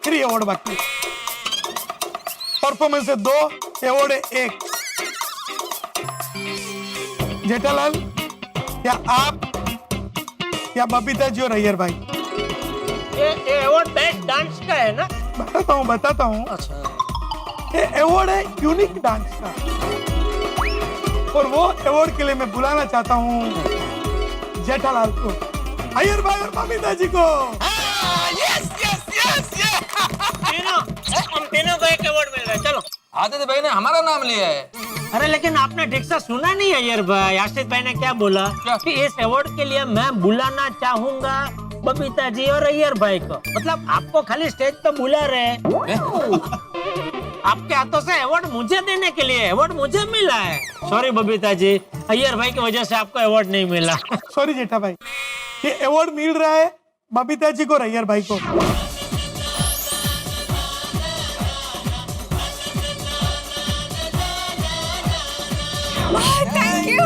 आखिरी अवार्ड बाकी है। परफॉर्मेंस है 2, अवार्ड है 1। जेठालाल, या आप या बबीता जी और अय्यर भाई? ये अवार्ड बेस्ट डांस का है ना? बताता हूँ। अच्छा, ये अवार्ड है यूनिक डांस का, और वो अवार्ड के लिए मैं बुलाना चाहता हूँ जेठालाल को, अय्यर भाई और बबीता जी को। Yes yes yes yes. हम तीनों को एक अवार्ड मिल रहा है। चलो। आदित्य भाई ने हमारा नाम लिया है। अरे लेकिन आपने ठीक से सुना नहीं अय्यर भाई, आशिष भाई ने क्या बोला? क्या? कि इस अवार्ड के लिए मैं बुलाना चाहूंगा बबीता जी और अय्यर भाई को। मतलब आपको खाली स्टेज पे बुला रहे हैं। आपके हाथों से अवार्ड मुझे देने के लिए। अवार्ड मुझे मिला है। सॉरी बबीता जी, अय्यर भाई की वजह से आपको अवार्ड नहीं मिला। सॉरी जेठा भाई, ये अवार्ड मिल रहा है बबीता जी को और अय्यर भाई को। थैंक यू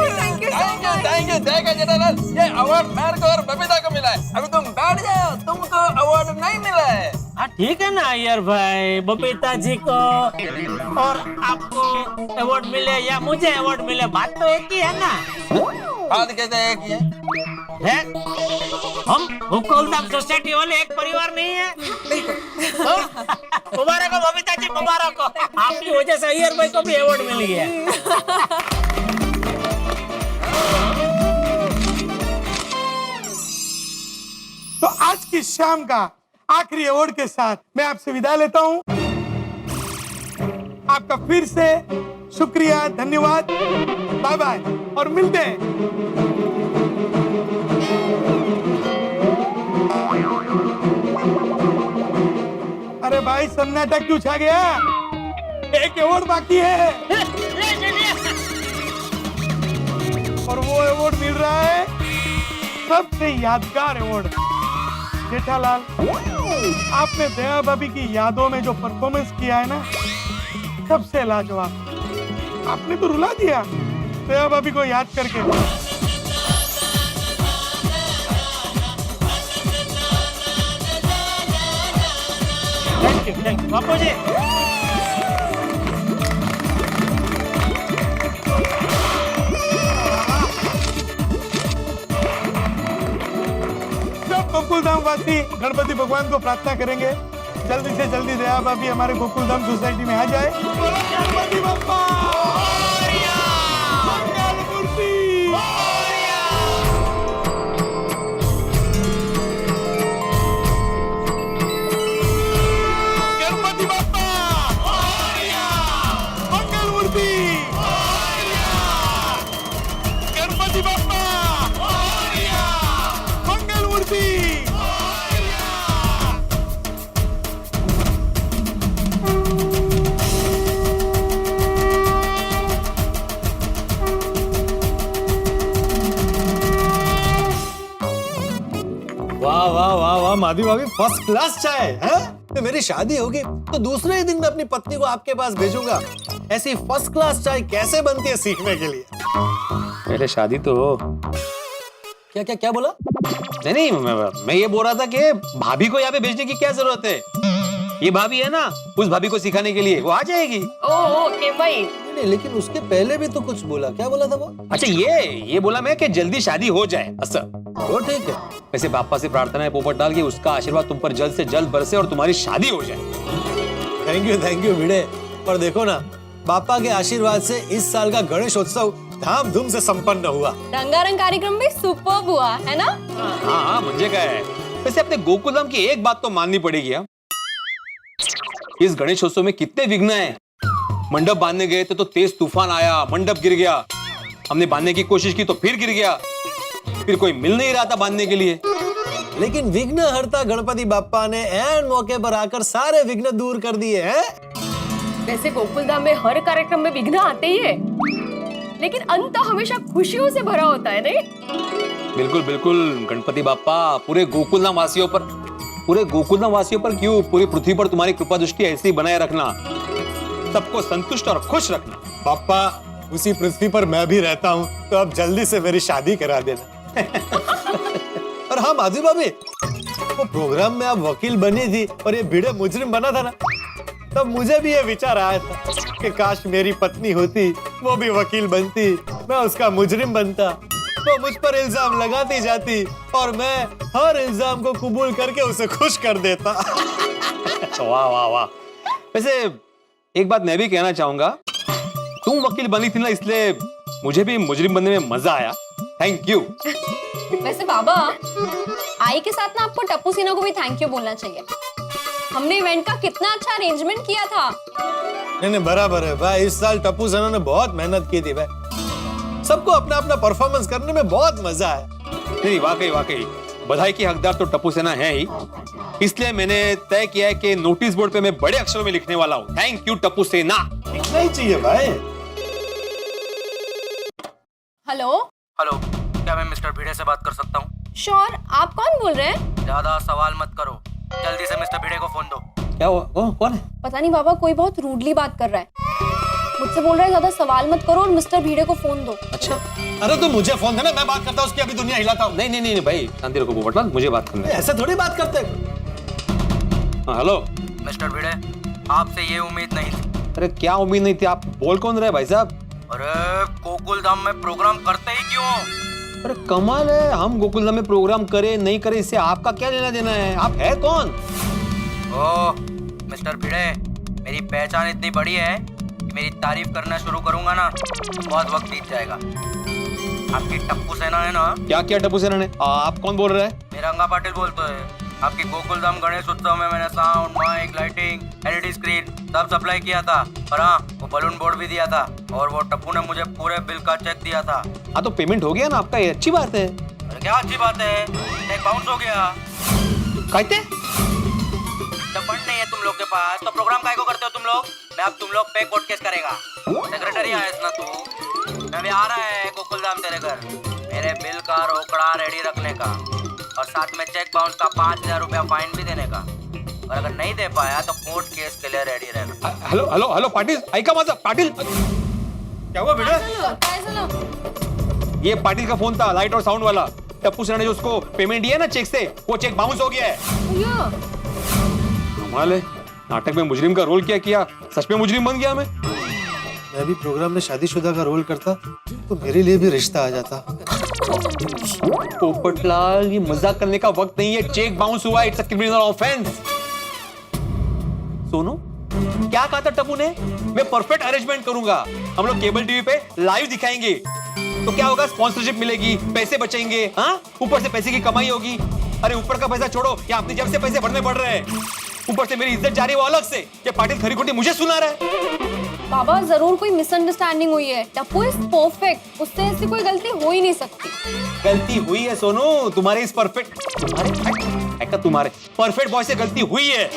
थैंक यू देखा जेठालाल, ये अवार्ड मेरे को और बबीता को मिला है। अभी तुम बैठ जाओ, तुमको अवार्ड नहीं मिला है। हाँ ठीक है ना अय्यर भाई, बबीता जी को और आपको अवार्ड मिले या मुझे अवार्ड मिले, बात तो एक ही है ना। बात कहते हैं कि है? हम गोकुलधाम सोसाइटी वाले एक परिवार नहीं है? तो, मुबारक हो बबीता जी, मुबारक हो। आपकी वजह से अय्यर भाई को भी अवार्ड मिल गया। तो आज की शाम का आखिरी अवार्ड के साथ मैं आपसे विदा लेता हूं। आपका फिर से शुक्रिया, धन्यवाद, बाय बाय और मिलते हैं। अरे भाई सन्नाटा क्यों छा गया? एक अवार्ड बाकी है और वो अवार्ड मिल रहा है सबसे यादगार अवार्ड। जेठालाल, आपने दया भाभी की यादों में जो परफॉर्मेंस किया है ना, सबसे लाजवाब। आपने तो रुला दिया दया भाभी को याद करके। थैंक यू बापू जी। सब गोकुलधाम वासी गणपति भगवान को प्रार्थना करेंगे जल्दी से जल्दी दया भाभी हमारे गोकुलधाम सोसाइटी में आ जाए। गणपति बप्पा मंगल मूर्ति। गणपति बप्पा मंगल मूर्ति। गणपति बप्पा मंगल मूर्ति। वाह वाह वाह वाह माधवी भाभी, फर्स्ट क्लास चाय है। तो मेरी शादी होगी तो दूसरे ही दिन मैं अपनी पत्नी को आपके पास भेजूंगा। ऐसी फर्स्ट क्लास चाय कैसे बनती है सीखने के लिए। पहले शादी तो हो। क्या क्या क्या बोला? नहीं, मैं ये बोल रहा था कि भाभी को यहाँ पे भेजने की क्या जरूरत है। ये भाभी है ना, उस भाभी को सिखाने के लिए वो आ जाएगी। ओके भाई। नहीं, लेकिन उसके पहले भी तो कुछ बोला। क्या बोला था वो? अच्छा ये बोला मैं कि जल्दी शादी हो जाए। अच्छा वो ठीक है। वैसे पापा से प्रार्थना है पोपट डाल के उसका आशीर्वाद तुम पर जल्द से जल्द बरसे और तुम्हारी शादी हो जाए। थैंक यू भिड़े। पर देखो ना, पापा के आशीर्वाद से इस साल का गणेशोत्सव धामधूम से संपन्न हुआ। रंगारंग कार्यक्रम भी सुपर्ब हुआ है ना? हाँ मुझे क्या है। वैसे अपने गोकुलधाम की एक बात तो माननी पड़ेगी। हाँ? इस गणेशोत्सव में कितने विघ्न हैं। मंडप बांधने गए थे तो तेज तूफान आया, मंडप गिर गया। हमने बांधने की कोशिश की तो फिर गिर गया। फिर कोई मिल नहीं रहा था बांधने के लिए। लेकिन विघ्नहर्ता गणपति बाप्पा ने ऐन मौके पर आकर सारे विघ्न दूर कर दिए हैं। वैसे गोकुलधाम में हर कार्यक्रम में विघ्न आते ही है, लेकिन अंत हमेशा खुशियों से भरा होता है, नहीं? बिल्कुल बिल्कुल गणपति बाप्पा, पूरे गोकुलधाम वासियों पर क्यों, पूरी पृथ्वी पर तुम्हारी कृपा दृष्टि ऐसी बनाए रखना, सबको संतुष्ट और खुश रखना। पापा, उसी पृथ्वी पर मैं भी रहता हूँ, तो अब जल्दी से मेरी शादी करा देना। और हाँ माधवी भाभी, वो प्रोग्राम में आप वकील बनी थी और ये भिड़े मुजरिम बना था ना, तब मुझे भी ये विचार आया था कि काश मेरी पत्नी होती, वो भी वकील बनती, मैं उसका मुजरिम बनता, वो मुझ पर इल्जाम लगाती जाती और मैं हर इल्जाम को कबूल करके उसे खुश कर देता। वाह वाह वाह। वैसे एक बात मैं भी कहना चाहूंगा, तुम वकील बनी थी ना, इसलिए मुझे भी मुजरिम बनने में मजा आया। Thank you. वैसे बाबा, आई के साथ ना आपको टप्पू सिन्हा को भी थैंक यू बोलना चाहिए। हमने इवेंट का कितना अच्छा अरेंजमेंट किया था। नहीं बराबर है भाई, इस साल टप्पू सिन्हा ने बहुत मेहनत की थी भाई, सबको अपना अपना परफॉर्मेंस करने में बहुत मजा है। नहीं वाकई वाकई बधाई की हकदार तो टप्पू सेना है ही, इसलिए मैंने तय किया है कि नोटिस बोर्ड पे मैं बड़े अक्षरों में लिखने वाला हूँ, थैंक यू टप्पू सेना। लिखना ही चाहिए भाई। हेलो हेलो, क्या मैं मिस्टर भिड़े से बात कर सकता हूँ? श्योर, आप कौन बोल रहे हैं? ज्यादा सवाल मत करो, जल्दी से मिस्टर भिड़े को फोन दो। क्या हुआ? कौन है? पता नहीं बाबा, कोई बहुत रूडली बात कर रहा है। मुझसे बोल रहा है ज्यादा सवाल मत करो और मिस्टर भिड़े को फोन दो। अच्छा, अरे तो मुझे फोन देना, मैं बात करता हूँ, उसकी अभी दुनिया हिलाता हूँ। नहीं नहीं नहीं भाई, शांति रखो पोपटलाल, मुझे बात करना है। ऐसे थोड़ी बात करते हैं। हाँ, हेलो। मिस्टर भिड़े, आपसे ये उम्मीद नहीं थी। अरे क्या उम्मीद नहीं थी? आप बोल कौन रहे भाई साहब? अरे गोकुल धाम में प्रोग्राम करते ही क्यों? अरे कमाल है, हम गोकुलधाम में प्रोग्राम करे नहीं करे इससे आपका क्या लेना देना है? आप है कौन? ओह मिस्टर भिड़े, मेरी पहचान इतनी बड़ी है कि मेरी तारीफ करना शुरू करूंगा ना, बहुत वक्त बीत जाएगा। आपकी टप्पू सेना है ना? क्या किया टप्पू सेना ने? आप कौन बोल रहे हैं? मेरा रंगा पाटिल बोलते हैं। आपकी गोकुलधाम गणेश उत्सव में मैंने sound, mic, lighting, LED screen सब सप्लाई किया था, और हाँ, वो बलून बोर्ड भी दिया था, और वो टप्पू ने मुझे पूरे बिल का चेक दिया था। हाँ तो पेमेंट हो गया ना आपका, ये अच्छी बात है। अरे क्या अच्छी बात है, चेक बाउंस हो गया। कहते जब फंड नहीं है तुम लोग के पास तो प्रोग्राम काहे को करते हो तुम लोग? मैं अब तुम लोग पे कोर्ट केस करेगा। सेक्रेटरी आया ना तू, मैं भी आ रहा है गोकुलधाम तेरे घर, मेरे बिल का रोकड़ा रेडी रखने का, और साथ में चेक बाउंस का 5,000 रुपया फाइन भी देने का, और अगर नहीं दे पाया तो कोर्ट केस के लिए रेडी रहना। हेलो हेलो हेलो पाटिल, ऐका माझा पाटिल। क्या हुआ बेटा? काय झालं? ये पाटिल का फोन था, लाइट और साउंड वाला। टप्पू सेना ने जो उसको पेमेंट दिया ना चेक से, वो चेक बाउंस हो गया है। भैया, कमाल है, नाटक में मुजरिम का रोल क्या किया, सच में मुजरिम बन गया मैं। मैं भी प्रोग्राम में शादीशुदा का रोल करता तो मेरे लिए भी रिश्ता आ जाता। पोपटलाल, ये मजाक करने का वक्त नहीं है, चेक बाउंस हुआ, it's a criminal offence. Sonu, क्या कहा था टप्पू ने? मैं परफेक्ट अरेंजमेंट करूंगा, हम लोग केबल टीवी पे लाइव दिखाएंगे, तो क्या होगा, स्पॉन्सरशिप मिलेगी, पैसे बचेंगे, हाँ, ऊपर से पैसे की कमाई होगी। अरे ऊपर का पैसा छोड़ो, या अपनी जेब से पैसे भरने पड़ रहे हैं, ऊपर से मेरी इज्जत जा रही है वो अलग से। ये पाटिल खरी खोटी मुझे सुना रहा है। बाबा जरूर कोई मिसअंडरस्टैंडिंग हुई है। टप्पू इज परफेक्ट, उससे ऐसी कोई गलती हो ही नहीं सकती। गलती हुई है सोनू, तुम्हारे इस तुम्हारे परफेक्ट बॉय से गलती हुई है।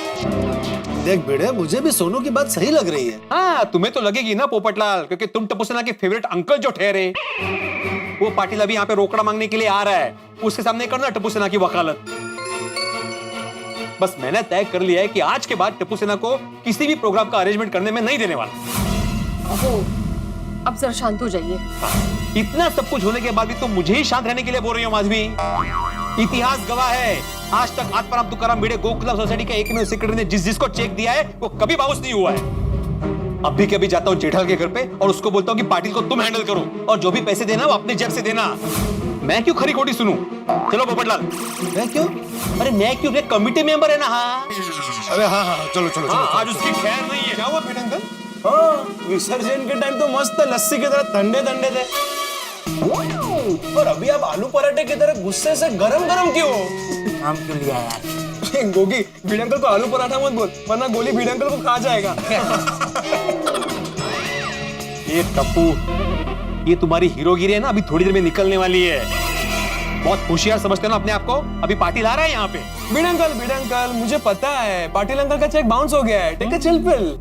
देख बेड़े, मुझे भी सोनू की बात सही लग रही है। हाँ, तुम्हें तो लगेगी ना पोपटलाल, क्योंकि तुम टप्पू सेना के फेवरेट अंकल जो ठहरे। वो पाटिल अभी यहाँ पे रोकड़ा मांगने के लिए आ रहा है, उसके सामने करना टप्पू सेना की वकालत। बस मैंने तय कर लिया है कि आज के बाद टप्पू सेना को किसी भी प्रोग्राम का अरेंजमेंट करने में नहीं देने वाला। अब जरा शांत हो जाइए। इतना सब कुछ होने के बाद भी तुम मुझे ही शांत रहने के लिए बोल रही हो माधवी? इतिहास गवाह है, आज तक आत्माराम तुकाराम भिड़े गोकुलधाम सोसाइटी के एकमेव सेक्रेटरी ने जिस जिसको चेक दिया है वो कभी बाउंस नहीं हुआ है। अब भी कभी जाता हूँ जेठाल के घर पे और उसको बोलता हूँ कि पाटिल को तुम हैंडल करो, और जो भी पैसे देना वो अपनी जेब से देना। मैं क्यों खरी खोटी सुनूं? चलो पोपटलाल। मैं क्यों? अरे मैं क्यों? कमिटी मेंबर है ना। हाँ अरे हाँ, चलो चलो हाँ, आज उसकी खैर नहीं है। क्या हुआ पीठ अंकल? हाँ, विसर्जन के टाइम तो मस्त लस्सी की तरह ठंडे ठंडे थे, और अभी आप आलू पराठे की तरह गुस्से से गरम गरम क्यों? नाम क्यों लिया यार? गोगी, भिड़े अंकल को आलू पराठा मत बोल, वरना गोली भिड़े अंकल को खा जाएगा। ये टप्पू, ये तुम्हारी हीरोगिरी है ना, अभी थोड़ी देर में निकलने वाली है। बहुत होशियार समझते हो ना अपने आप को। अभी पाटिल आ रहा है यहाँ पे। भिड़े अंकल, मुझे पता है पाटिल अंकल का चेक बाउंस हो गया है। Take a chill pill.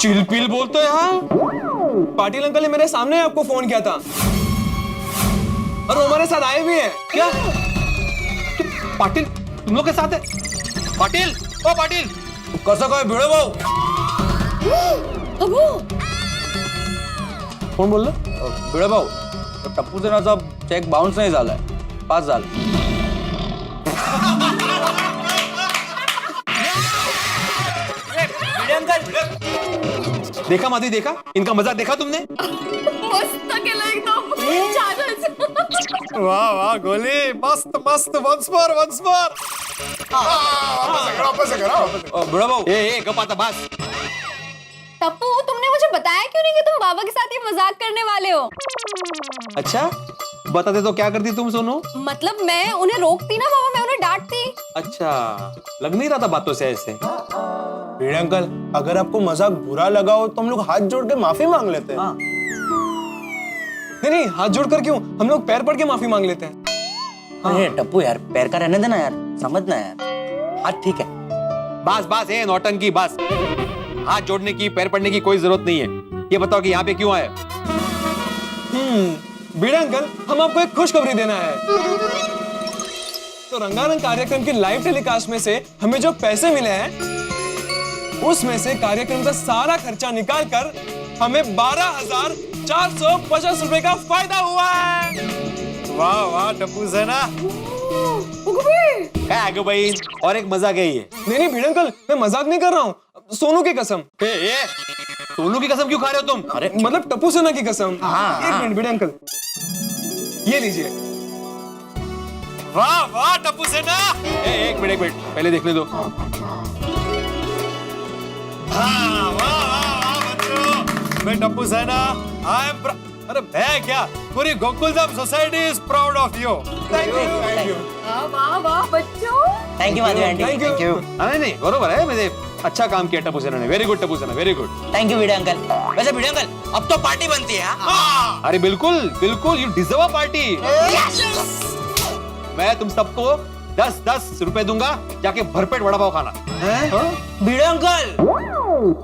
Chill pill बोलते हैं? हाँ, पाटिल अंकल ने मेरे सामने आपको फोन किया था, और वो हमारे साथ आए भी हैं। क्या पाटिल तुम लोग के साथ है? पाटिल, ओ पाटिल, कसं काय भिड़े भाऊ? कोण बोललं? भिड़े भाऊ, टप्पू सेनाचा चेक बाउन्स नाही झालाय, पास झाला। देखा माधवी, देखा इनका मजाक देखा तुमने? मस्त केलं एकदम छानच वाह वाह गोली, मस्त मस्त, वंस मोर वंस मोर। बुढ़ा भाऊ, ए गप आता बस। टप्पू, तुमने मुझे बताया क्यों नहीं कि तुम बाबा के साथ ये मजाक करने वाले हो? अच्छा बताते तो क्या करती तुम सोनू? मतलब मैं उन्हें रोकती ना बाबा, मैं उन्हें डांटती। अच्छा लग नहीं रहा था बातों से ऐसे। भिड़े अंकल, अगर आपको मजाक बुरा लगा हो तो हम लोग हाथ जोड़ के माफी मांग लेते हैं। नहीं नहीं, हाथ जोड़कर क्यों, हम लोग पैर पड़ के माफी मांग लेते हैं। अरे टप्पू यार, पैर का रहने देना यार, समझना यार। हाँ ठीक है। बस बस ए नौटंकी बस। हाथ जोड़ने की, पैर पड़ने की कोई जरूरत नहीं है। ये बताओ कि यहाँ पे क्यों आए? भिड़े अंकल, हम आपको एक खुशखबरी देना है। तो रंगारंग कार्यक्रम की लाइव टेलीकास्ट में से हमें जो पैसे मिले हैं, उसमें से कार्यक्रम का सारा खर्चा निकाल कर हमें 12,450 रुपए का फायदा हुआ है। वाह वाह टप्पू सेना। क्या आगे भाई, और एक मजाक है ये। नहीं नहीं भिड़े अंकल, मैं मजाक नहीं कर रहा हूँ, सोनू की कसम। ए, सोनू की कसम क्यों खा रहे हो तुम? अरे मतलब टप्पू सेना की कसम। एक मिनट भिड़े अंकल, ये लीजिए। वाह वाह टप्पू सेना। एक मिनट पहले देखने दो। हाँ, वाह वाह वाह बच्चों, मैं टप्पू सेना, आई एम अरे मैं क्या, पूरी Gokuldham society is proud of you. Thank you. वाह वाह बच्चों, thank you Madhavi aunty, thank you. नहीं बरोबर है, मैंने अच्छा काम किया टप्पू सेना ने। वेरी गुड टप्पू सेना, very good. Thank you Bhide uncle. वैसे भिड़े अंकल, अब तो पार्टी बनती है। हाँ? अरे बिल्कुल बिल्कुल, यू डिजर्व अ पार्टी। मैं तुम सबको 10-10 रुपए दूंगा, जाके भरपेट वड़ा पाव खाना। भिड़े अंकल,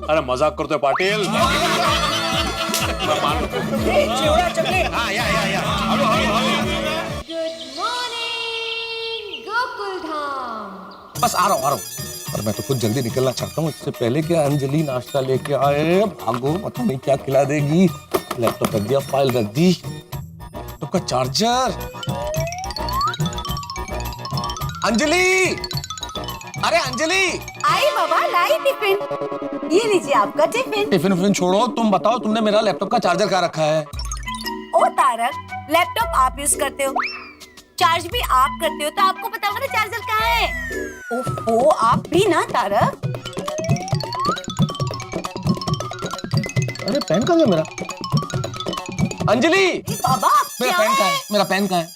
अरे मजाक करते हो पाटिल। हाँ या गुड मॉर्निंग गोकुलधाम। बस आ रहा हूँ। पर मैं तो खुद जल्दी निकलना चाहता हूँ, इससे पहले कि अंजलि नाश्ता लेके आए। भागो, पता नहीं क्या खिला देगी। लैपटॉप रख दिया, फाइल रख दी, लैपटॉप का चार्जर। अंजलि, अरे अंजलि। आई बाबा, लाई टिफिन। ये लीजिए आपका टिफिन। टिफिन छोड़ो, तुम बताओ तुमने मेरा लैपटॉप का चार्जर कहाँ रखा है? ओ तारक, लैपटॉप आप यूज करते हो, चार्ज भी आप करते हो, तो आपको पता होगा ना चार्जर कहाँ है। ओफो, आप भी ना तारक। अरे पेन कहाँ है मेरा? अंजलि, बाबा मेरा पेन कहाँ है? मेरा पेन कहाँ है?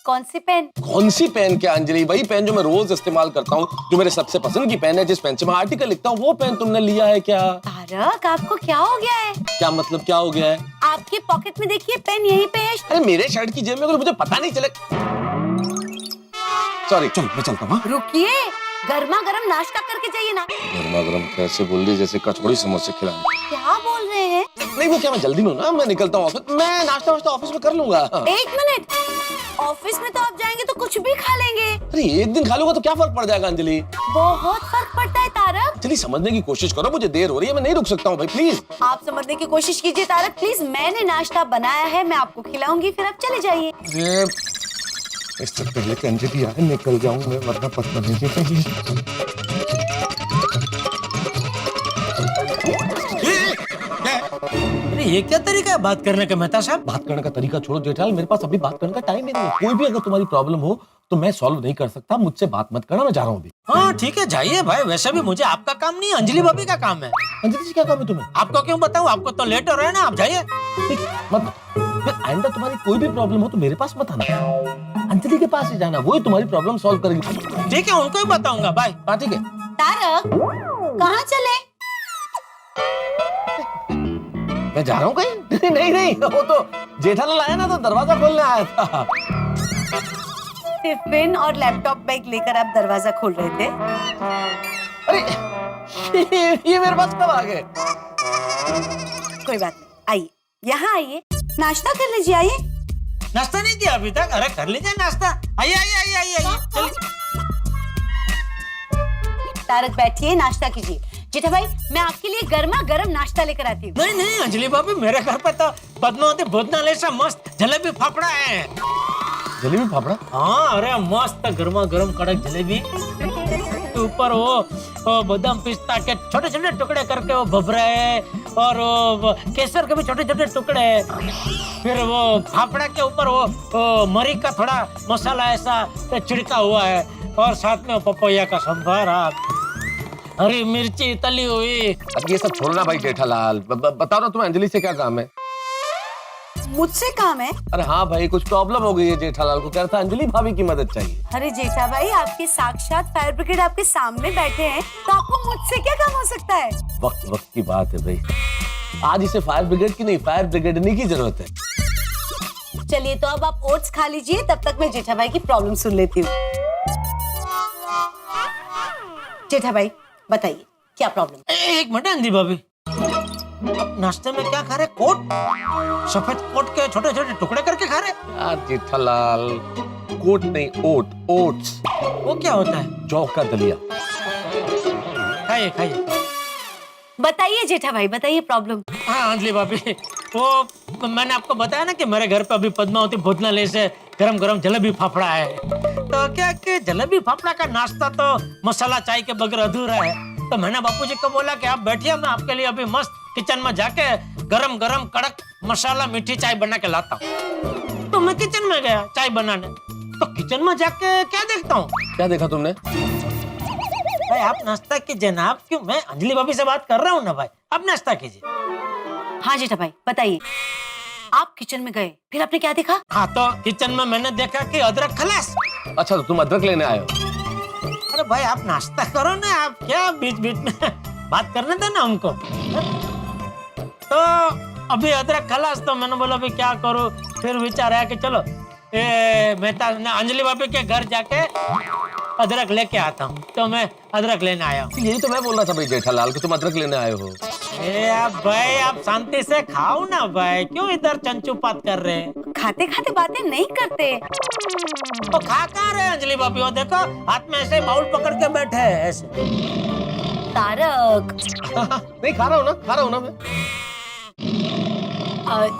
कौन सी पेन? कौन सी पेन क्या अंजलि? वही पेन जो मैं रोज इस्तेमाल करता हूँ, जो मेरे सबसे पसंद की पेन है, जिस पेन से मैं आर्टिकल लिखता हूँ, वो पेन तुमने लिया है क्या? तारक, आपको क्या हो गया है? क्या मतलब क्या हो गया है? आपके पॉकेट में देखिए, पेन यहीं पे है। अरे मेरे शर्ट की जेब में, अगर मुझे पता नहीं चले। सॉरी, चल मैं चलता हूँ। रुकिए, गर्मा गर्म नाश्ता करके जाइए ना। गर्मा गर्म कैसे बोल रही, जैसे कचौड़ी समोसे खिलाने। क्या बोल रहे हैं? नहीं वो क्या, मैं जल्दी में हूँ ना, मैं निकलता हूँ ऑफिस। मैं नाश्ता वाश्ता ऑफिस में कर लूंगा। एक मिनट, ऑफिस में तो आप जाएंगे तो कुछ भी खा लेंगे। अरे एक दिन खा लूंगा तो क्या फर्क पड़ जाएगा अंजलि? बहुत फर्क पड़ता है तारक। अंजलि समझने की कोशिश करो, मुझे देर हो रही है, मैं नहीं रुक सकता हूँ भाई, प्लीज। आप समझने की कोशिश कीजिए तारक, प्लीज। मैंने नाश्ता बनाया है, मैं आपको खिलाऊंगी, फिर आप चले जाइए। अरे इससे पहले कि अंजलि आए निकल जाऊं मैं, वरना पता नहीं। अरे ये क्या तरीका है बात करने का मेहता साहब? बात करने का तरीका छोड़ो जेठालाल, मेरे पास अभी बात करने का टाइम ही नहीं है। कोई भी अगर तुम्हारी प्रॉब्लम हो तो मैं सॉल्व नहीं कर सकता, मुझसे बात मत करना, मैं जा रहा हूँ अभी। हाँ ठीक है, जाइए भाई। वैसे भी मुझे आपका काम नहीं, अंजलि भाभी का काम है। अंजलि जी क्या काम है तुम्हें? आपको क्यों बताऊं, आपको तो लेट हो रहा है ना, आप जाइए। मत, आइंदा तुम्हारी कोई भी प्रॉब्लम हो तो मेरे पास मत आना, अंजलि के पास ही जाना, वो ही तुम्हारी प्रॉब्लम सॉल्व करेगी। ठीक है, उनको ही बताऊंगा। बाय। हाँ ठीक है। तारक, कहाँ चले? मैं जा रहा हूँ कहीं? नहीं, वो तो जेठालाल आया ना, तो दरवाजा खोलने आया था। टिफिन और लैपटॉप बैग लेकर आप दरवाजा खोल रहे थे? अरे ये मेरे पास कब आ गए? कोई बात नहीं, आइए, यहाँ आइए, नाश्ता कर लीजिए, आइए। नाश्ता नहीं किया अभी तक? अरे कर लीजिए नाश्ता। आइए चलिए। तारक बैठिए, नाश्ता कीजिए। जेठा भाई, मैं आपके लिए गर्मा गर्म नाश्ता लेकर आती हूँ। नहीं अंजलि भाभी, मेरे घर पर तो पद्मावती भोजनालय से मस्त जलेबी फाफड़ा है। जलेबी फाफड़ा? हाँ, अरे मस्त गर्मा गर्म कड़क जलेबी, ऊपर वो बादाम पिस्ता के छोटे छोटे टुकड़े करके वो भभरे, और वो केसर के भी छोटे छोटे टुकड़े, फिर वो फाफड़ा के ऊपर वो मरी का थोड़ा मसाला ऐसा छिड़का हुआ है, और साथ में पपैया का संभारा, हरी मिर्ची तली हुई। अब ये सब छोड़ना भाई जेठालाल, बताओ ना तुम्हें अंजलि से क्या काम है? मुझसे काम है? अरे हाँ भाई, कुछ प्रॉब्लम हो गई है जेठालाल को, कह रहा था अंजलि भाभी की मदद चाहिए। अरे जेठा भाई, आपके साक्षात फायर ब्रिगेड आपके सामने बैठे हैं, तो आपको मुझसे क्या काम हो सकता है? वक्त वक्त की बात है भाई, आज इसे फायर ब्रिगेड की नहीं, फायर ब्रिगेडनी की जरूरत है। चलिए तो अब आप ओट्स खा लीजिए, तब तक मैं जेठा भाई की प्रॉब्लम सुन लेती हूँ। जेठा भाई बताइए क्या प्रॉब्लम? एक मिनट अंजलि भाभी, आप नाश्ते में क्या खा रहे? कोट, सफेद कोट के छोटे छोटे टुकड़े करके खा रहे? यार जेठालाल, कोट नहीं, ओट, ओट्स। वो क्या होता है? जौ का दलिया। खाइए खाइए। बताइए जेठा भाई, बताइए प्रॉब्लम। हाँ अंजलि भाभी, वो मैंने आपको बताया ना कि मेरे घर पे अभी पद्मावती भोजनालय से गरम गरम जलेबी फाफड़ा है, तो क्या कि जलेबी फाफड़ा का नाश्ता तो मसाला चाय के बगैर अधूरा है, तो मैंने बापूजी को बोला कि आप बैठिए, मैं आपके लिए अभी मस्त किचन में जाके गरम गरम कड़क मसाला मीठी चाय बना के लाता हूँ। तो मैं किचन में गया चाय बनाने, तो किचन में जाके क्या देखता हूँ? क्या देखा तुमने? भाई आप नाश्ता कीजिए ना, आप क्यों? मैं अंजलि भाभी से बात कर रहा हूँ ना भाई, आप नाश्ता कीजिए। हाँ जेठा भाई बताइए, आप किचन में गए, फिर आपने क्या देखा? हाँ तो किचन में मैंने देखा कि अदरक खलास। अच्छा, तो तुम अदरक लेने आए हो? अरे भाई आप नाश्ता करो ना, आप क्या बीच बीच में बात करने दो ना हमको। तो अभी अदरक खलास, तो मैंने बोला अभी क्या करूं, फिर विचार आया कि चलो मेहता अंजलि भाभी के घर जाके अदरक लेके आता हूँ, तो मैं अदरक लेने आया हूँ। यही तो मैं बोल रहा था भाई जेठालाल कि तुम अदरक लेने आए हो। भाई आप शांति से खाओ ना भाई, क्यों इधर चंचुपात कर रहे हैं? खाते खाते बातें नहीं करते। तो खा कहाँ रहे अंजलि भाभी? वो देखो हाथ में ऐसे बाउल पकड़ के बैठे हैं ऐसे। तारक नहीं, खा रहा हूँ ना मैं।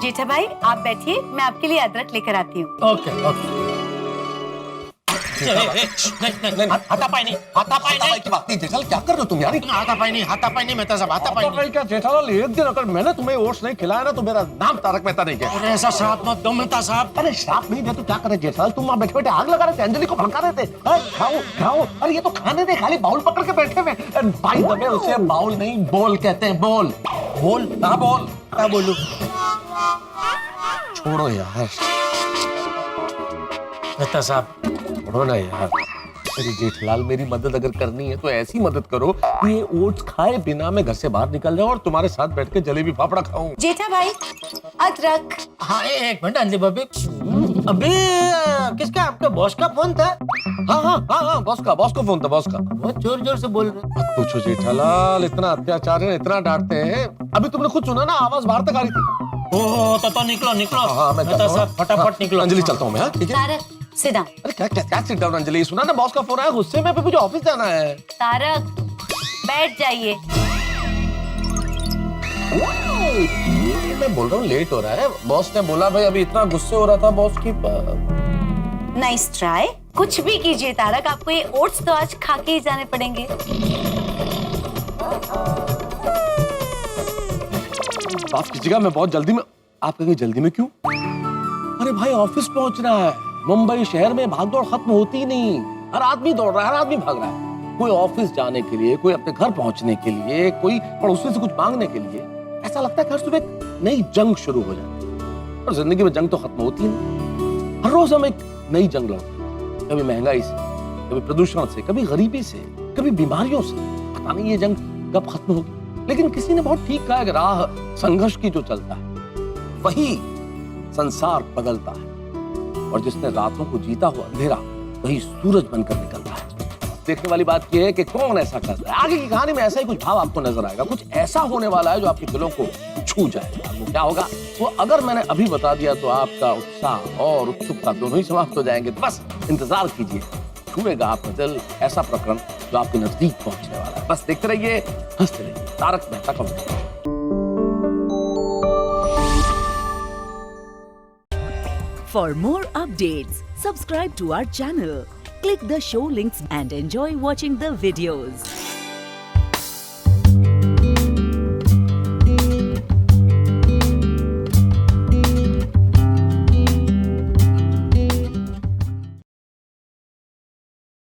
जेठा भाई आप बैठिए, मैं आपके लिए अदरक लेकर आती हूँ। Okay okay. हाथापाई नहीं की बात नहीं जेठालाल, क्या कर रहे हो तुम यार? हाथापाई नहीं मेहता साहब, हाथापाई नहीं। क्या जेठालाल, एक दिन अगर मैंने तुम्हें ओट्स नहीं खिलाया ना तो मेरा नाम तारक मेहता नहीं किया। अरे ऐसा श्राप मत दो मेहता साहब। अरे श्राप नहीं दे तो क्या करे जेठालाल, तुम वहाँ बैठे बैठे आग लगा रहे थे, अंजलि को भड़का रहे थे। खाओ खाओ, अरे ये तो खाने दे, खाली बाउल पकड़ के बैठे हुए। भाई दबे, उसे बाउल नहीं बोल कहते हैं, बोल बोल ना, बोल क्या बोलूं? छोड़ो यार मेहता साहब, छोड़ो ना यार। अरे जेठलाल, मेरी मदद अगर करनी है तो ऐसी मदद करो कि ये ओट्स खाए बिना मैं घर से बाहर निकल जाऊं और तुम्हारे साथ बैठ के जलेबी फाफड़ा खाऊं। जेठा भाई अदरक। हाँ एक मिनट अंजलि भाभी, अभी किसका, आपके बॉस का फोन था? हाँ, बॉस का फोन था, बॉस का। बहुत जोर जोर से बोल रहे। मत पूछो जेठालाल, इतना अत्याचार है, इतना डांटते हैं। अभी तुमने खुद सुना ना, आवाज बाहर तक आ रही थी। ओह तो निकलो। हाँ, मैं मेहता साहब फटाफट निकलो। अंजलि चलता हूँ मैं। ठीक है तारक सिट डाउन। अरे क्या सिट डाउन अंजलि, सुना ना बॉस का फोन आया, गुस्से में, फिर मुझे ऑफिस जाना है। तारक बैठ जाइए। मैं बोल रहा हूँ लेट हो रहा है, बॉस ने बोला भाई, अभी इतना गुस्से हो रहा था बॉस की। Nice try. कुछ भी कीजिए तारक, आपको ये ओट्स तो आज खा के ही जाने पड़ेंगे। माफ कीजिएगा, मैं बहुत जल्दी में। आप कहेंगे जल्दी में क्यों? अरे भाई ऑफिस पहुंचना है। मुंबई शहर में भागदौड़ खत्म होती ही नहीं, हर आदमी दौड़ रहा है, हर आदमी भाग रहा है। कोई ऑफिस जाने के लिए, कोई अपने घर पहुंचने के लिए, कोई पड़ोसी से कुछ मांगने के लिए। ऐसा लगता है कि हर सुबह एक नई जंग शुरू हो जाती है, और जिंदगी में जंग तो खत्म होती ही नहीं। हर रोज हम एक नई जंग लड़ते, कभी महंगाई से, कभी प्रदूषण से, कभी गरीबी से, कभी बीमारियों से। पता नहीं ये जंग कब खत्म होगी, लेकिन किसी ने बहुत ठीक कहा कि राह संघर्ष की जो चलता है वही संसार बदलता है, और जिसने रातों को जीता हुआ अंधेरा वही सूरज बनकर निकलता है। देखने वाली बात यह है कि कौन ऐसा करता है। आगे की कहानी में ऐसा ही कुछ भाव आपको नजर आएगा, कुछ ऐसा होने वाला है जो आपके दिलों को छू जाएगा। वो क्या होगा वो अगर मैंने अभी बता दिया तो आपका उत्साह और उत्सुकता दोनों ही समाप्त हो जाएंगे। तो बस इंतजार कीजिए, छूएगा आपका दिल ऐसा प्रकरण जो आपके नजदीक पहुंचने वाला है। बस देखते रहिए, हंसते रहिए। तारक मेहता का उल्टा। For more updates, subscribe to our channel, click the show links and enjoy watching the videos.